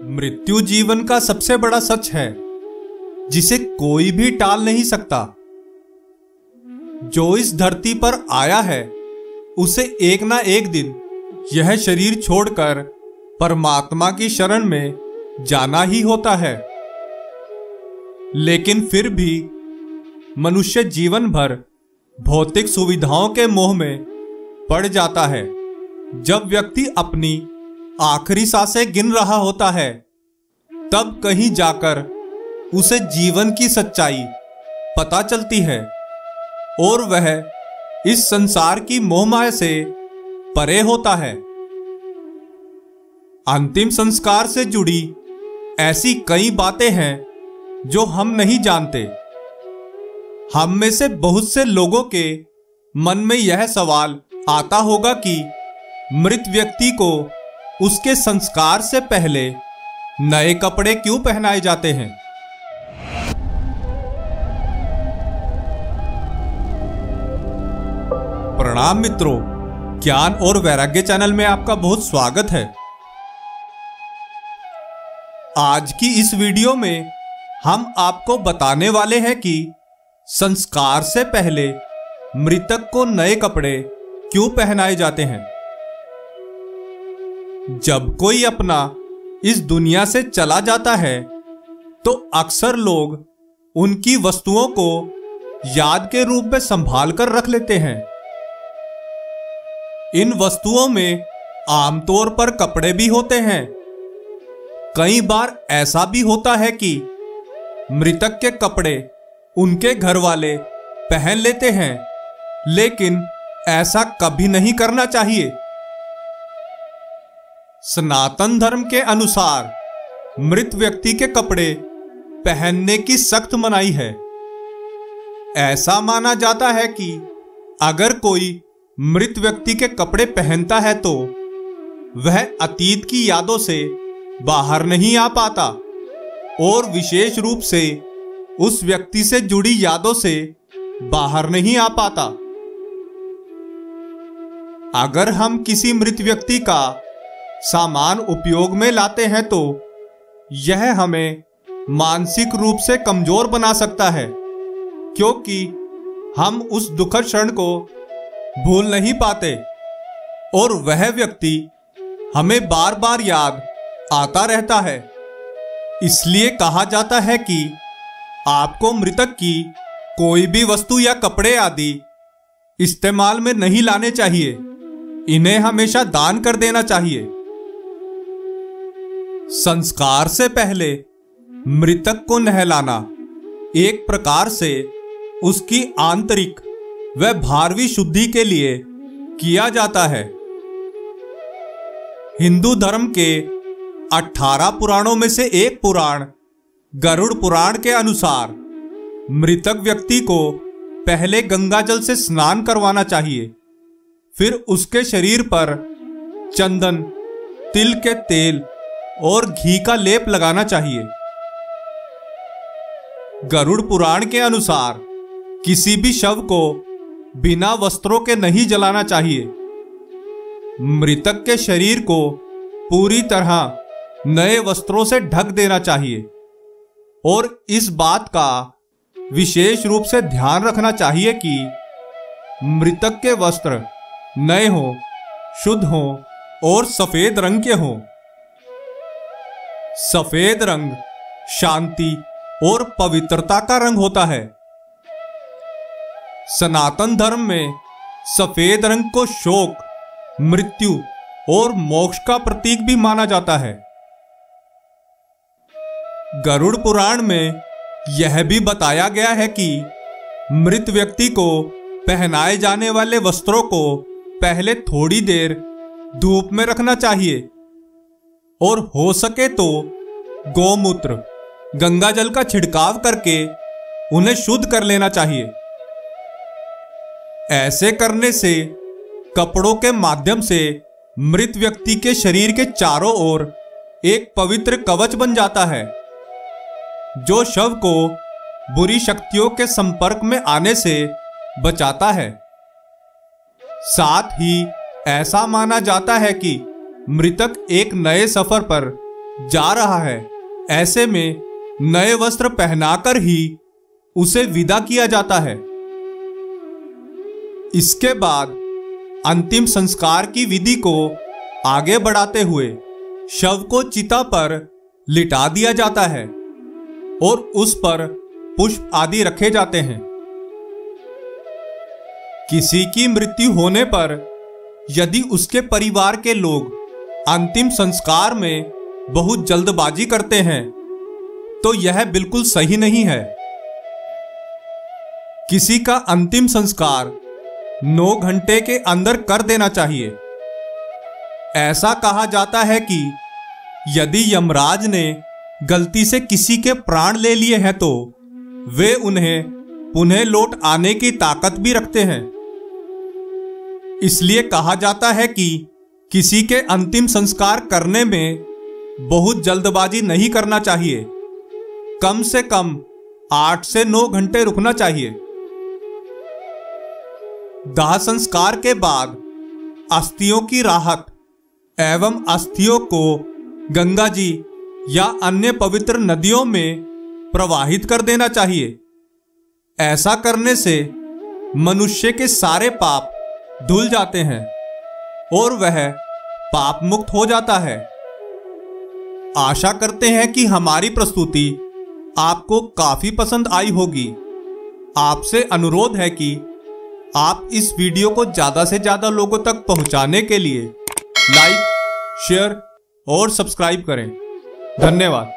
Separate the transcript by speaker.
Speaker 1: मृत्यु जीवन का सबसे बड़ा सच है जिसे कोई भी टाल नहीं सकता। जो इस धरती पर आया है उसे एक ना एक दिन यह शरीर छोड़कर परमात्मा की शरण में जाना ही होता है। लेकिन फिर भी मनुष्य जीवन भर भौतिक सुविधाओं के मोह में पड़ जाता है। जब व्यक्ति अपनी आखिरी सांसें गिन रहा होता है तब कहीं जाकर उसे जीवन की सच्चाई पता चलती है और वह इस संसार की मोहमाया से परे होता है। अंतिम संस्कार से जुड़ी ऐसी कई बातें हैं जो हम नहीं जानते। हम में से बहुत से लोगों के मन में यह सवाल आता होगा कि मृत व्यक्ति को उसके संस्कार से पहले नए कपड़े क्यों पहनाए जाते हैं। प्रणाम मित्रों, ज्ञान और वैराग्य चैनल में आपका बहुत स्वागत है। आज की इस वीडियो में हम आपको बताने वाले हैं कि संस्कार से पहले मृतक को नए कपड़े क्यों पहनाए जाते हैं। जब कोई अपना इस दुनिया से चला जाता है तो अक्सर लोग उनकी वस्तुओं को याद के रूप में संभाल कर रख लेते हैं। इन वस्तुओं में आमतौर पर कपड़े भी होते हैं। कई बार ऐसा भी होता है कि मृतक के कपड़े उनके घर वाले पहन लेते हैं, लेकिन ऐसा कभी नहीं करना चाहिए। सनातन धर्म के अनुसार मृत व्यक्ति के कपड़े पहनने की सख्त मनाही है। ऐसा माना जाता है कि अगर कोई मृत व्यक्ति के कपड़े पहनता है तो वह अतीत की यादों से बाहर नहीं आ पाता और विशेष रूप से उस व्यक्ति से जुड़ी यादों से बाहर नहीं आ पाता। अगर हम किसी मृत व्यक्ति का सामान उपयोग में लाते हैं तो यह हमें मानसिक रूप से कमजोर बना सकता है, क्योंकि हम उस दुखद क्षण को भूल नहीं पाते और वह व्यक्ति हमें बार बार याद आता रहता है। इसलिए कहा जाता है कि आपको मृतक की कोई भी वस्तु या कपड़े आदि इस्तेमाल में नहीं लाने चाहिए। इन्हें हमेशा दान कर देना चाहिए। संस्कार से पहले मृतक को नहलाना एक प्रकार से उसकी आंतरिक व बाहरी शुद्धि के लिए किया जाता है। हिंदू धर्म के 18 पुराणों में से एक पुराण गरुड़ पुराण के अनुसार मृतक व्यक्ति को पहले गंगा जल से स्नान करवाना चाहिए, फिर उसके शरीर पर चंदन, तिल के तेल और घी का लेप लगाना चाहिए। गरुड़ पुराण के अनुसार किसी भी शव को बिना वस्त्रों के नहीं जलाना चाहिए। मृतक के शरीर को पूरी तरह नए वस्त्रों से ढक देना चाहिए और इस बात का विशेष रूप से ध्यान रखना चाहिए कि मृतक के वस्त्र नए हों, शुद्ध हों और सफेद रंग के हों। सफेद रंग शांति और पवित्रता का रंग होता है। सनातन धर्म में सफेद रंग को शोक, मृत्यु और मोक्ष का प्रतीक भी माना जाता है। गरुड़ पुराण में यह भी बताया गया है कि मृत व्यक्ति को पहनाए जाने वाले वस्त्रों को पहले थोड़ी देर धूप में रखना चाहिए और हो सके तो गोमूत्र, गंगा जल का छिड़काव करके उन्हें शुद्ध कर लेना चाहिए। ऐसे करने से कपड़ों के माध्यम से मृत व्यक्ति के शरीर के चारों ओर एक पवित्र कवच बन जाता है, जो शव को बुरी शक्तियों के संपर्क में आने से बचाता है। साथ ही ऐसा माना जाता है कि मृतक एक नए सफर पर जा रहा है, ऐसे में नए वस्त्र पहनाकर ही उसे विदा किया जाता है। इसके बाद अंतिम संस्कार की विधि को आगे बढ़ाते हुए शव को चिता पर लिटा दिया जाता है और उस पर पुष्प आदि रखे जाते हैं। किसी की मृत्यु होने पर यदि उसके परिवार के लोग अंतिम संस्कार में बहुत जल्दबाजी करते हैं तो यह बिल्कुल सही नहीं है। किसी का अंतिम संस्कार 9 घंटे के अंदर कर देना चाहिए। ऐसा कहा जाता है कि यदि यमराज ने गलती से किसी के प्राण ले लिए हैं तो वे उन्हें पुनः लौट आने की ताकत भी रखते हैं। इसलिए कहा जाता है कि किसी के अंतिम संस्कार करने में बहुत जल्दबाजी नहीं करना चाहिए। कम से कम 8 से 9 घंटे रुकना चाहिए। दाह संस्कार के बाद अस्थियों की राहत एवं अस्थियों को गंगा जी या अन्य पवित्र नदियों में प्रवाहित कर देना चाहिए। ऐसा करने से मनुष्य के सारे पाप धुल जाते हैं और वह पाप मुक्त हो जाता है। आशा करते हैं कि हमारी प्रस्तुति आपको काफी पसंद आई होगी। आपसे अनुरोध है कि आप इस वीडियो को ज्यादा से ज्यादा लोगों तक पहुंचाने के लिए लाइक, शेयर और सब्सक्राइब करें। धन्यवाद।